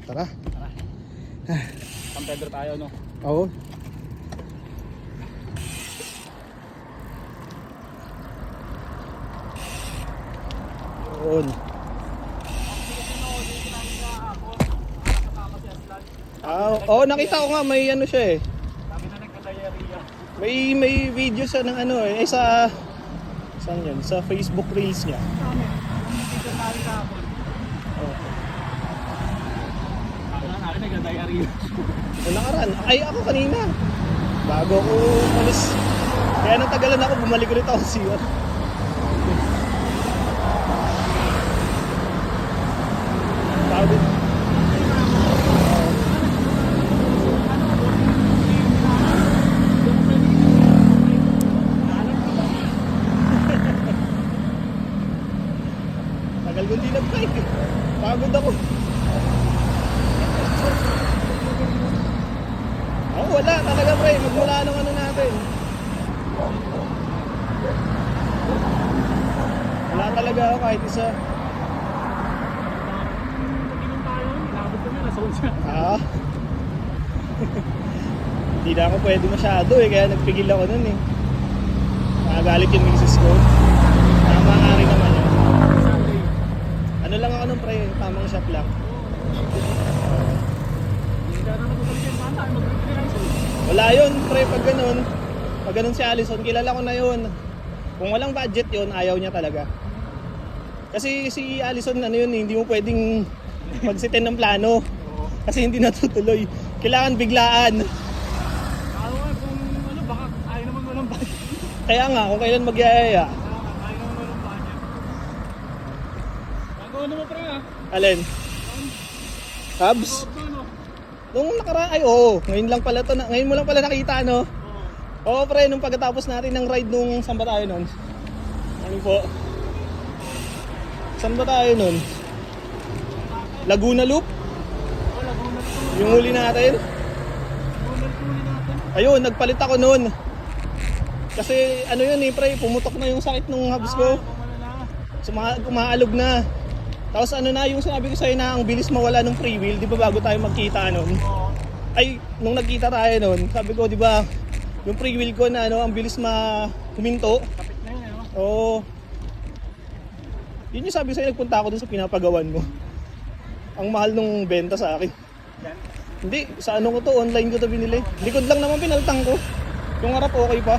Tara. Tara. San Pedro tayo, no? Oo. Yun. Oo, nakita ko nga may ano siya eh. Sabi na nagka-diarrhea. May video siya ng ano eh, sa saan yun? Sa Facebook Reels niya. Kami, yung picture namin kahapon. Oh. Sabi na namin nagka-diarrhea. Nakaraan. Ay, ako kanina. Bago ako umalis. Kaya nang tagalan ako, bumalik ulit ako sa CR. Bago. Tagal ko hindi nag-bike eh. Pagod ako. Oh, wala talaga pre, magmula nung ano natin. Wala talaga ako kahit isa. Pag-inom tayo, inabot kami, nasold siya. Ah. Hindi na ako pwede masyado eh, kaya nagpigil ako nun eh. Nakagalit yung misis ko. Tama nga rin naman yun. Sunday. Ano lang ako nun pre, tamang shot lang. Hindi ka naman magalit yung bata, mag-recognize. Wala yun pre, pag ganun si Allison, kilala ko na yun. Kung walang budget yun, ayaw niya talaga. Kasi si Allison, ano yun, hindi mo pwedeng magsitin ng plano. Kasi hindi natutuloy. Kailangan biglaan. Ako nga kung ano, baka ayaw naman walang budget. Kaya nga, kung kailan magyayaya. Ayaw naman walang budget. Bago ano mo pre ha? Alin? Cubs? Ano? Nung nakaraan, ay oo, ngayon lang pala to, ngayon mo lang pala nakita no? Oo pre, nung pagkatapos natin ng ride nung, saan ba tayo nun? Ano po? Saan ba tayo nun? Laguna Loop? Oh, Laguna ito. Yung huli natin? Laguna ito huli natin. Ayun, nagpalit ako nun. Kasi ano yun eh pre, pumutok na yung sakit nung hubs ko. Umaalog na. Tapos ano na yung sinabi ko sa'yo na ang bilis mawala ng free wheel, di ba bago tayo magkita nun? Oo. Ay, nung nagkita tayo nun, sabi ko di ba yung free wheel ko na ano, ang bilis huminto. Kapit na yun eh. No? Oo. Yun yung sabi sa'yo, nagpunta ako dun sa pinapagawan mo. Ang mahal nung benta sa akin. Yan. Hindi, sa ano ko to, online ko to binili. Likod lang naman pinaltang ko. Yung harap okay pa.